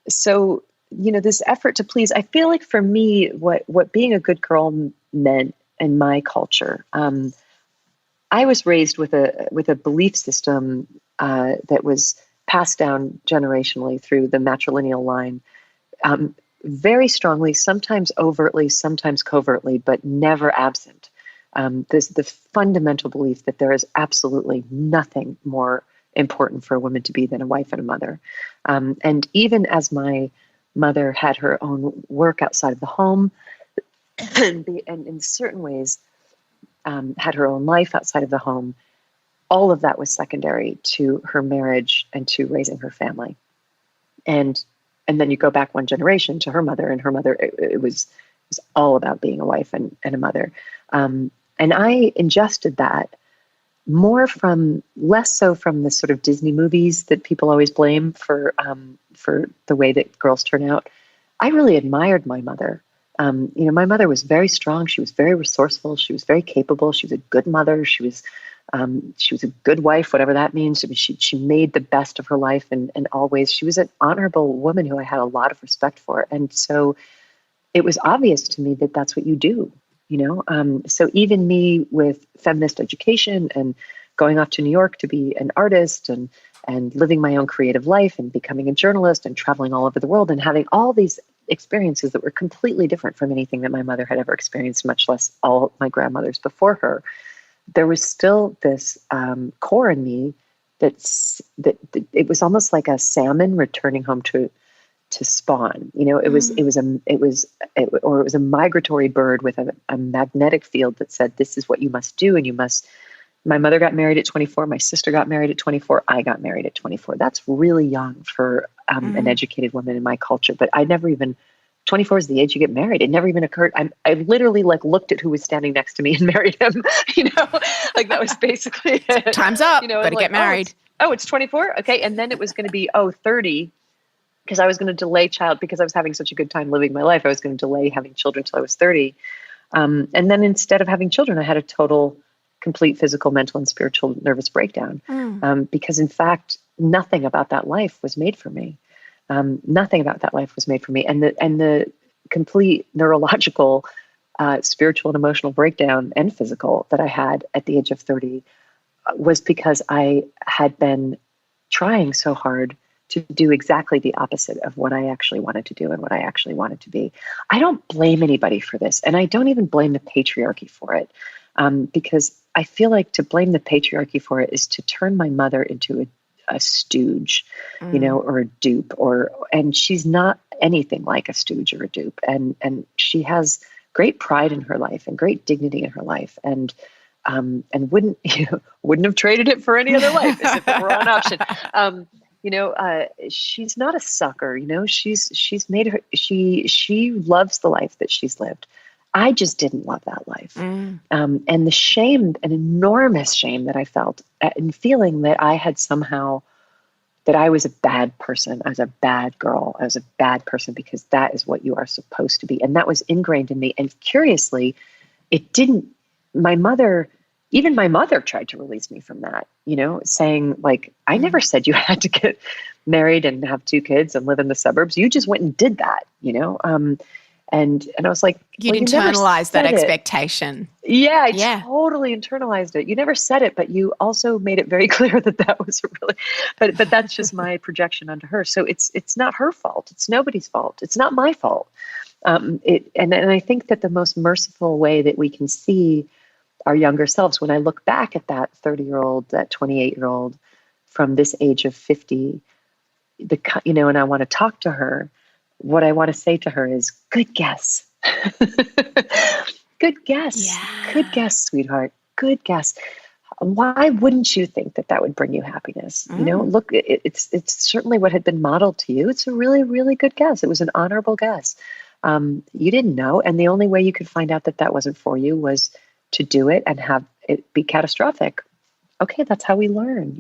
So, you know, this effort to please, I feel like for me, what being a good girl meant in my culture, I was raised with a belief system that was passed down generationally through the matrilineal line, very strongly, sometimes overtly, sometimes covertly, but never absent. There's the fundamental belief that there is absolutely nothing more important for a woman to be than a wife and a mother. And even as my mother had her own work outside of the home, and in certain ways had her own life outside of the home, all of that was secondary to her marriage and to raising her family. And then you go back one generation to her mother, and her mother, it was all about being a wife and a mother. And I ingested that less so from the sort of Disney movies that people always blame for the way that girls turn out. I really admired my mother. You know, my mother was very strong. She was very resourceful. She was very capable. She was a good mother. She was a good wife, whatever that means. I mean, she made the best of her life, and always she was an honorable woman who I had a lot of respect for. And so it was obvious to me that that's what you do. You know, so even me with feminist education and going off to New York to be an artist and living my own creative life and becoming a journalist and traveling all over the world and having all these experiences that were completely different from anything that my mother had ever experienced, much less all my grandmothers before her, there was still this core in me that it was almost like a salmon returning home to spawn. You know, it was a migratory bird with a magnetic field that said, this is what you must do. And my mother got married at 24. My sister got married at 24. I got married at 24. That's really young for an educated woman in my culture. But 24 is the age you get married. It never even occurred. I literally looked at who was standing next to me and married him, you know, like that was basically it. Time's up, you know, better get married. It's 24. Okay. And then it was going to be, 30. Because I was going to delay because I was having such a good time living my life. I was going to delay having children till I was 30. And then instead of having children, I had a complete physical, mental, and spiritual nervous breakdown. Because in fact, nothing about that life was made for me. Nothing about that life was made for me. And the complete neurological, spiritual and emotional breakdown and physical that I had at the age of 30 was because I had been trying so hard to do exactly the opposite of what I actually wanted to do and what I actually wanted to be. I don't blame anybody for this. And I don't even blame the patriarchy for it. Because I feel like to blame the patriarchy for it is to turn my mother into a stooge, you know, or a dupe, and she's not anything like a stooge or a dupe. And she has great pride in her life and great dignity in her life, and wouldn't have traded it for any other life as if it were an option. She's not a sucker. She's made her. She loves the life that she's lived. I just didn't love that life. And the shame, an enormous shame that I felt in feeling that I had somehow, that I was a bad person. I was a bad girl. I was a bad person because that is what you are supposed to be. And that was ingrained in me. And curiously, even my mother tried to release me from that, saying like, I never said you had to get married and have 2 kids and live in the suburbs. You just went and did that, And I was like, you internalized that expectation. Yeah, I totally internalized it. You never said it, but you also made it very clear that was really, but that's just my projection onto her. So it's not her fault. It's nobody's fault. It's not my fault. And I think that the most merciful way that we can see our younger selves, when I look back at that 30-year-old, that 28-year-old from this age of 50, and I want to talk to her, what I want to say to her is, good guess. Good guess. Yeah. Good guess, sweetheart. Good guess. Why wouldn't you think that would bring you happiness? Look, it's certainly what had been modeled to you. It's a really, really good guess. It was an honorable guess. You didn't know. And the only way you could find out that wasn't for you was to do it and have it be catastrophic. Okay, that's how we learn,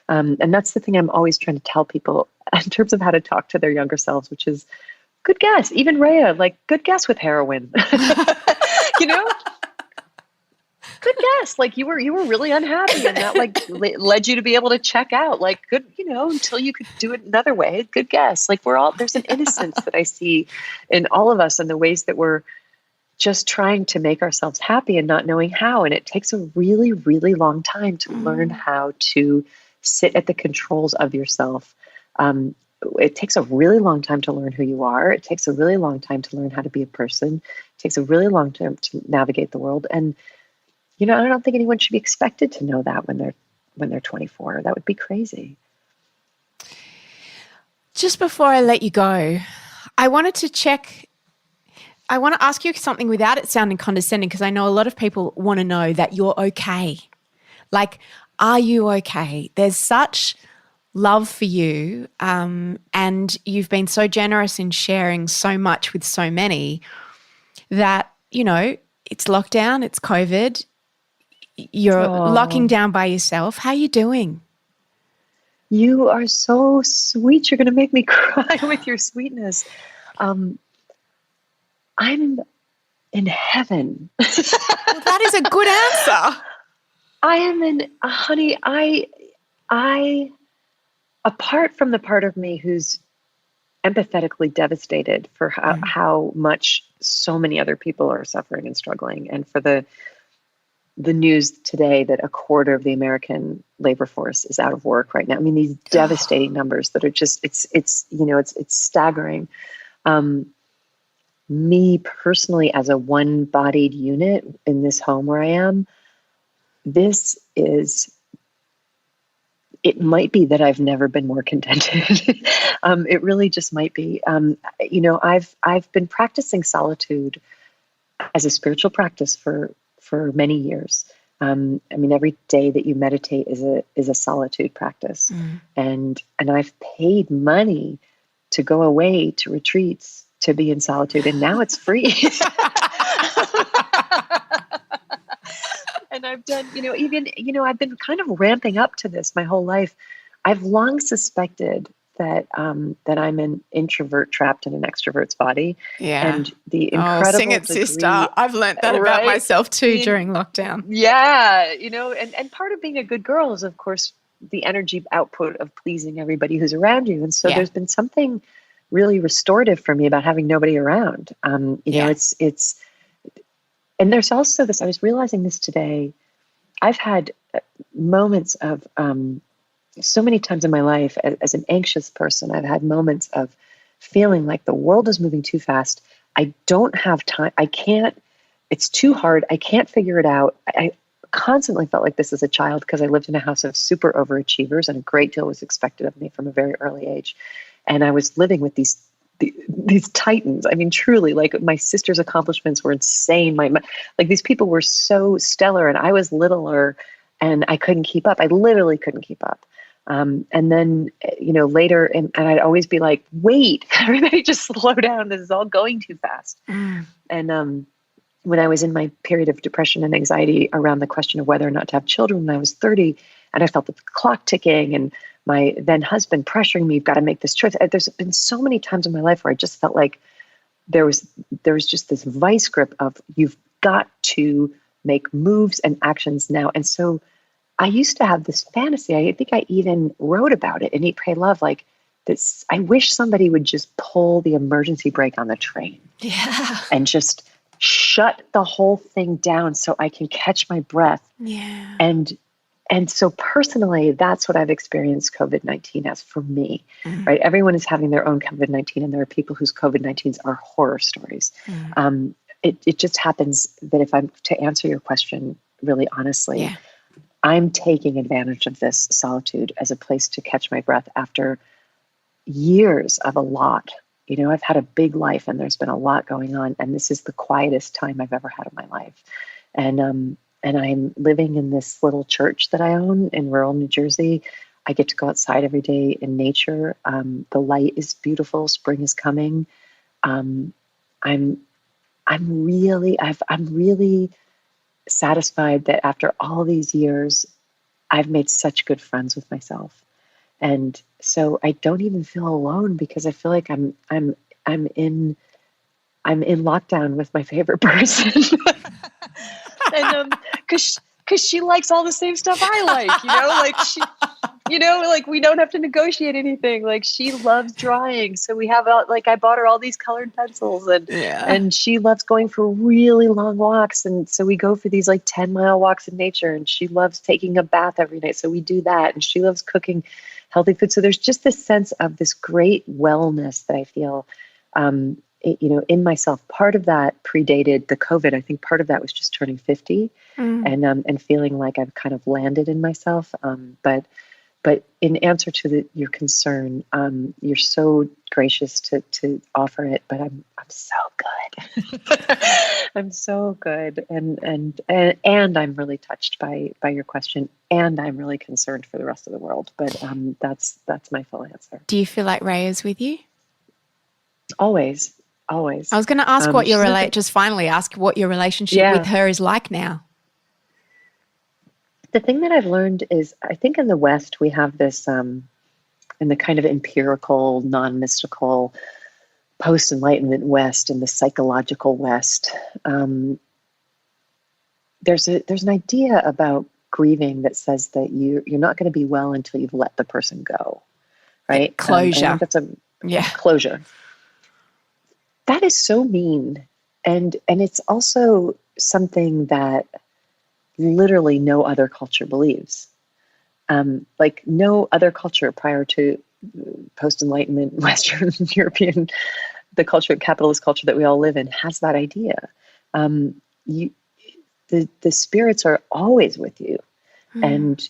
and that's the thing I'm always trying to tell people in terms of how to talk to their younger selves, which is good guess. Even Rayya, like, good guess with heroin, good guess. Like you were really unhappy, and that like led you to be able to check out. Like, good, until you could do it another way. Good guess. Like there's an innocence that I see in all of us, and the ways that we're just trying to make ourselves happy and not knowing how. And it takes a really, really long time to learn how to sit at the controls of yourself. It takes a really long time to learn who you are. It takes a really long time to learn how to be a person. It takes a really long time to navigate the world. And, I don't think anyone should be expected to know that when they're 24. That would be crazy. Just before I let you go, I want to ask you something without it sounding condescending, because I know a lot of people want to know that you're okay. Like, are you okay? There's such love for you, and you've been so generous in sharing so much with so many that, it's lockdown, it's COVID, you're locking down by yourself. How are you doing? You are so sweet. You're going to make me cry with your sweetness. I'm in heaven. Well, that is a good answer. I am honey, I, apart from the part of me who's empathetically devastated for how much so many other people are suffering and struggling, and for the news today that 1/4 of the American labor force is out of work right now. I mean, these devastating numbers that are just, it's staggering. Me personally, as a one-bodied unit in this home where I am, it might be that I've never been more contented. It really just might be. I've been practicing solitude as a spiritual practice for many years. Every day that you meditate is a solitude practice, and I've paid money to go away to retreats to be in solitude, and now it's free. And I've done, I've been kind of ramping up to this my whole life. I've long suspected that I'm an introvert trapped in an extrovert's body. Yeah. And the incredible sing it, degree, sister. I've learned that about myself too during lockdown. Yeah. And part of being a good girl is, of course, the energy output of pleasing everybody who's around you. And so there's been something really restorative for me about having nobody around. It's, and there's also this, I was realizing this today. I've had moments of, so many times in my life as an anxious person, I've had moments of feeling like the world is moving too fast. I don't have time. It's too hard. I can't figure it out. I constantly felt like this as a child because I lived in a house of super overachievers and a great deal was expected of me from a very early age. And I was living with these these titans. I mean, truly, like my sister's accomplishments were insane. Like these people were so stellar, and I was littler, and I couldn't keep up. I literally couldn't keep up. And then, later, and I'd always be like, wait, everybody just slow down. This is all going too fast. And when I was in my period of depression and anxiety around the question of whether or not to have children when I was 30, and I felt the clock ticking and my then husband pressuring me, you've got to make this choice. There's been so many times in my life where I just felt like there was just this vice grip of you've got to make moves and actions now. And so I used to have this fantasy. I think I even wrote about it in Eat, Pray, Love, like this. I wish somebody would just pull the emergency brake on the train and just shut the whole thing down so I can catch my breath. Yeah. And so personally, that's what I've experienced COVID-19 as for me, right? Everyone is having their own COVID-19, and there are people whose COVID-19s are horror stories. It just happens that if I'm to answer your question really honestly, I'm taking advantage of this solitude as a place to catch my breath after years of a lot. I've had a big life and there's been a lot going on, and this is the quietest time I've ever had in my life. And I'm living in this little church that I own in rural New Jersey. I get to go outside every day in nature. The light is beautiful. Spring is coming. I'm really satisfied that after all these years, I've made such good friends with myself. And so I don't even feel alone because I feel like I'm in lockdown with my favorite person. And because she likes all the same stuff I like, we don't have to negotiate anything. Like she loves drawing, so we have I bought her all these colored pencils, and she loves going for really long walks, and so we go for these 10-mile walks in nature. And she loves taking a bath every night, so we do that. And she loves cooking healthy food. So there's just this sense of this great wellness that I feel. In myself. Part of that predated the COVID. I think part of that was just turning 50 and feeling like I've kind of landed in myself. But in answer to your concern, you're so gracious to offer it. But I'm so good. I'm so good, and I'm really touched by your question, and I'm really concerned for the rest of the world. But that's my full answer. Do you feel like Rayya's with you? Always. I was going to ask what your relationship with her is like now. The thing that I've learned is, I think in the West we have this, in the kind of empirical, non-mystical, post-Enlightenment West and the psychological West, there's an idea about grieving that says that you're not going to be well until you've let the person go, right? Closure. That's closure. That is so mean. And it's also something that literally no other culture believes. No other culture prior to post-Enlightenment Western European, the capitalist culture that we all live in, has that idea. The spirits are always with you. And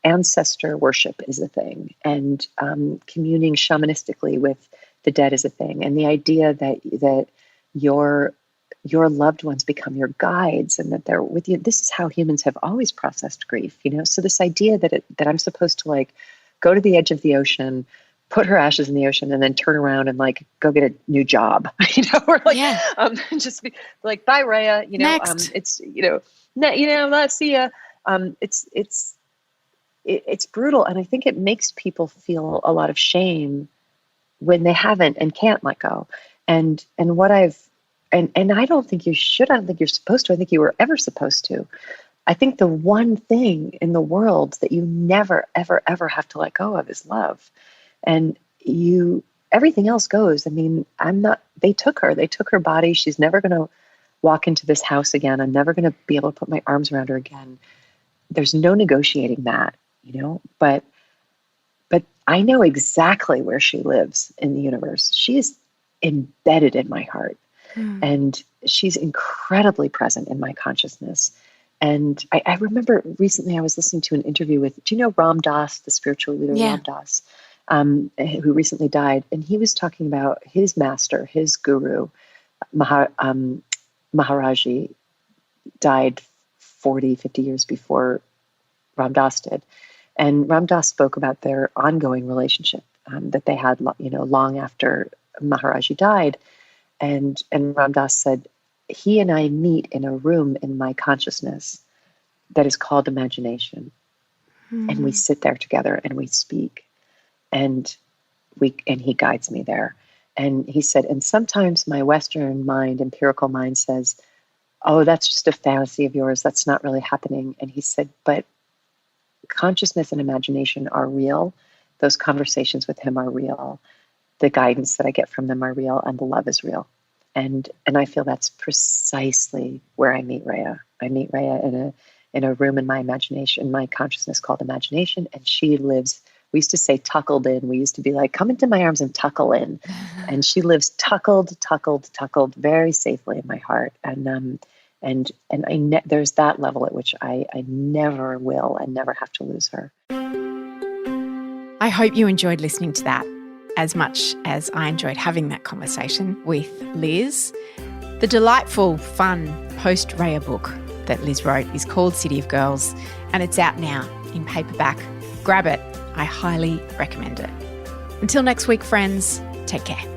ancestor worship is a thing. And communing shamanistically with the dead is a thing. And the idea that your loved ones become your guides and that they're with you. This is how humans have always processed grief, So this idea that I'm supposed to go to the edge of the ocean, put her ashes in the ocean, and then turn around and go get a new job, or just be like, bye, Rayya, Next. It's, let's see ya. It's brutal. And I think it makes people feel a lot of shame when they haven't and can't let go. And I don't think you should. I don't think you're supposed to. I think you were ever supposed to. I think the one thing in the world that you never, ever, ever have to let go of is love. And everything else goes. I mean, they took her body. She's never going to walk into this house again. I'm never going to be able to put my arms around her again. There's no negotiating that, but I know exactly where she lives in the universe. She is embedded in my heart, and she's incredibly present in my consciousness. And I remember recently I was listening to an interview with, do you know Ram Dass, the spiritual leader, Ram Dass? who recently died. And he was talking about his master, his guru, Maharaji, died 40, 50 years before Ram Dass did. And Ram Dass spoke about their ongoing relationship that they had, long after Maharaji died. And Ram Dass said, he and I meet in a room in my consciousness that is called imagination. And we sit there together and we speak. And he guides me there. And he said, and sometimes my Western mind, empirical mind says, oh, that's just a fantasy of yours. That's not really happening. And he said, but consciousness and imagination are real. Those conversations with him are real. The guidance that I get from them are real, and the love is real. And I feel that's precisely where I meet Rayya. I meet Rayya in a room in my imagination, my consciousness called imagination, and she lives. We used to say tuckled in. We used to be like, come into my arms and tuckle in. And she lives tuckled very safely in my heart. And there's that level at which I never will and never have to lose her. I hope you enjoyed listening to that as much as I enjoyed having that conversation with Liz. The delightful, fun post-Rayya book that Liz wrote is called City of Girls, and it's out now in paperback. Grab it. I highly recommend it. Until next week, friends, take care.